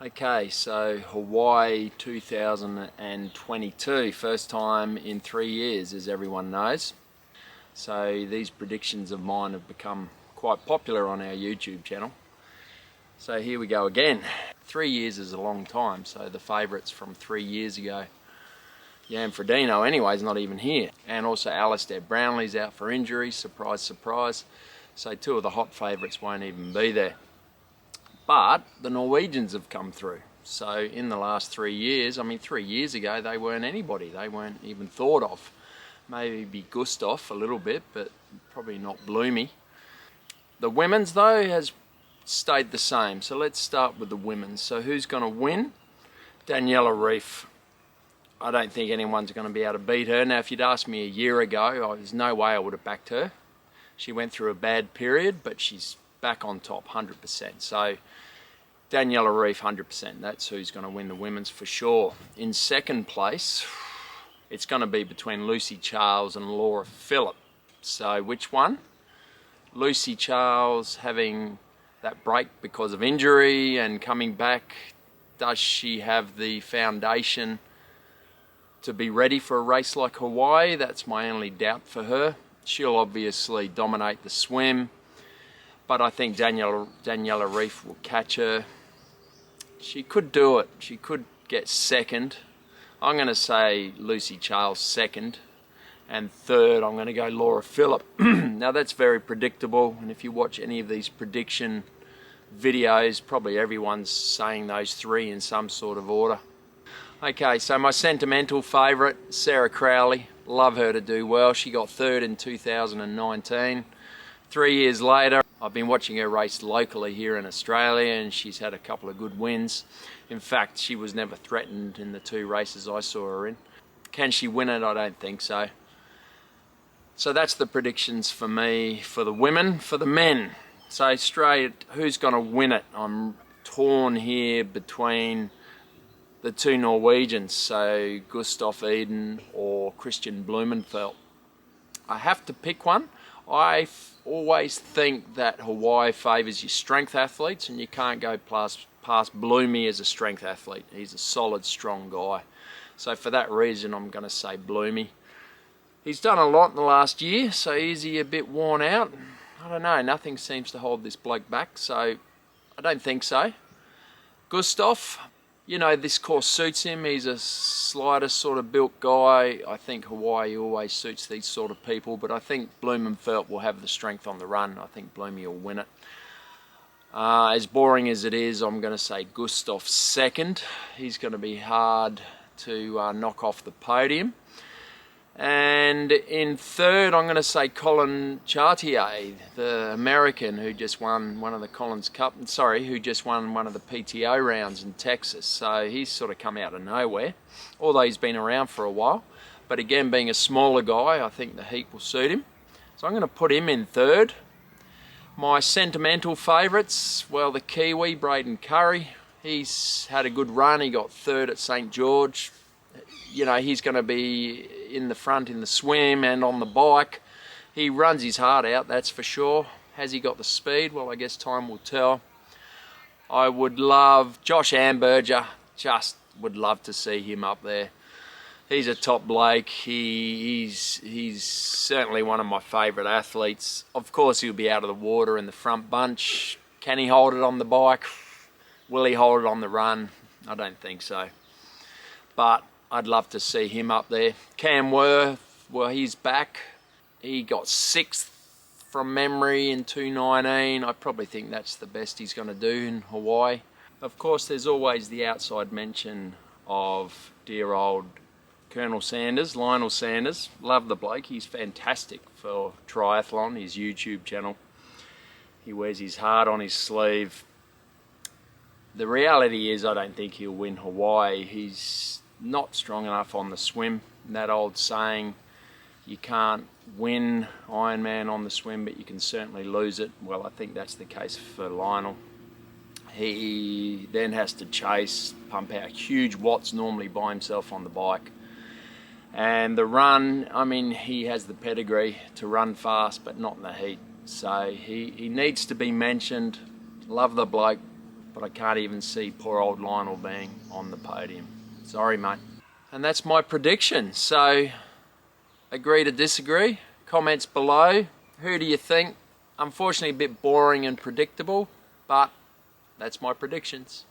Okay, so Hawaii 2022, first time in 3 years, as everyone knows. So these predictions of mine have become quite popular on our YouTube channel. So here we go again. 3 years is a long time, so the favourites from 3 years ago, Jan Frodeno anyway, is not even here. And also Alistair Brownlee's out for injury, surprise, surprise. So two of the hot favourites won't even be there. But the Norwegians have come through. So in the last 3 years, 3 years ago they weren't anybody. They weren't even thought of. Maybe Gustav a little bit, but probably not Bloomy. The women's though has stayed the same. So let's start with the women's. So who's going to win? Daniela Ryf. I don't think anyone's going to be able to beat her. Now if you'd asked me a year ago, there's no way I would have backed her. She went through a bad period, but she's back on top 100%. So Daniela Ryf 100%, that's who's going to win the women's for sure. In second place, it's going to be between Lucy Charles and Laura Philipp. So which one? Lucy Charles having that break because of injury and coming back, does she have the foundation to be ready for a race like Hawaii? That's my only doubt for her. She'll obviously dominate the swim, but I think Daniela Ryf will catch her. She could do it. She could get second. I'm going to say Lucy Charles second. And third, I'm going to go Laura Philipp. Now that's very predictable. And if you watch any of these prediction videos, probably everyone's saying those three in some sort of order. Okay, so my sentimental favourite, Sarah Crowley. Love her to do well. She got third in 2019. 3 years later, I've been watching her race locally here in Australia and she's had a couple of good wins. In fact, she was never threatened in the 2 races I saw her in. Can she win it? I don't think so. So that's the predictions for me for the women. For the men, so straight, who's going to win it? I'm torn here between the 2 Norwegians, so Gustav Iden or Christian Blumenfeld. I have to pick one. I always think that Hawaii favours your strength athletes and you can't go past Bloomy as a strength athlete. He's a solid, strong guy. So for that reason, I'm going to say Bloomy. He's done a lot in the last year, so is he a bit worn out? I don't know, nothing seems to hold this bloke back, so I don't think so. Gustav, you know, this course suits him. He's a slighter sort of built guy. I think Hawaii always suits these sort of people, but I think Blumenfeld will have the strength on the run. I think Bloomy will win it. As boring as it is, I'm going to say Gustav second. He's going to be hard to knock off the podium. And in third, I'm going to say Colin Chartier, the American who just won one of the who just won one of the PTO rounds in Texas. So he's sort of come out of nowhere, although he's been around for a while. But again, being a smaller guy, I think the heat will suit him. So I'm going to put him in third. My sentimental favourites, well, the Kiwi, Braden Curry. He's had a good run. He got third at St. George. You know, he's going to be in the front in the swim and on the bike. He runs his heart out, that's for sure. Has he got the speed? Well, I guess time will tell. I would love Josh Amberger, just would love to see him up there. He's a top bloke. He's certainly one of my favourite athletes. Of course, he'll be out of the water in the front bunch. Can he hold it on the bike? Will he hold it on the run? I don't think so. But I'd love to see him up there. Cam Worth, well, he's back. He got 6th from memory in 2019. I probably think that's the best he's going to do in Hawaii. Of course, there's always the outside mention of dear old Colonel Sanders, Lionel Sanders. Love the bloke. He's fantastic for Triathlon, his YouTube channel. He wears his heart on his sleeve. The reality is I don't think he'll win Hawaii. He's not strong enough on the swim. That old saying, you can't win Ironman on the swim, but you can certainly lose it. Well, I think that's the case for Lionel. He then has to chase, pump out huge watts normally by himself on the bike. And the run, he has the pedigree to run fast, but not in the heat. So he needs to be mentioned. Love the bloke. but I can't even see poor old Lionel being on the podium. Sorry, mate. And that's my prediction. So, agree to disagree? Comments below. Who do you think? Unfortunately, a bit boring and predictable, but that's my predictions.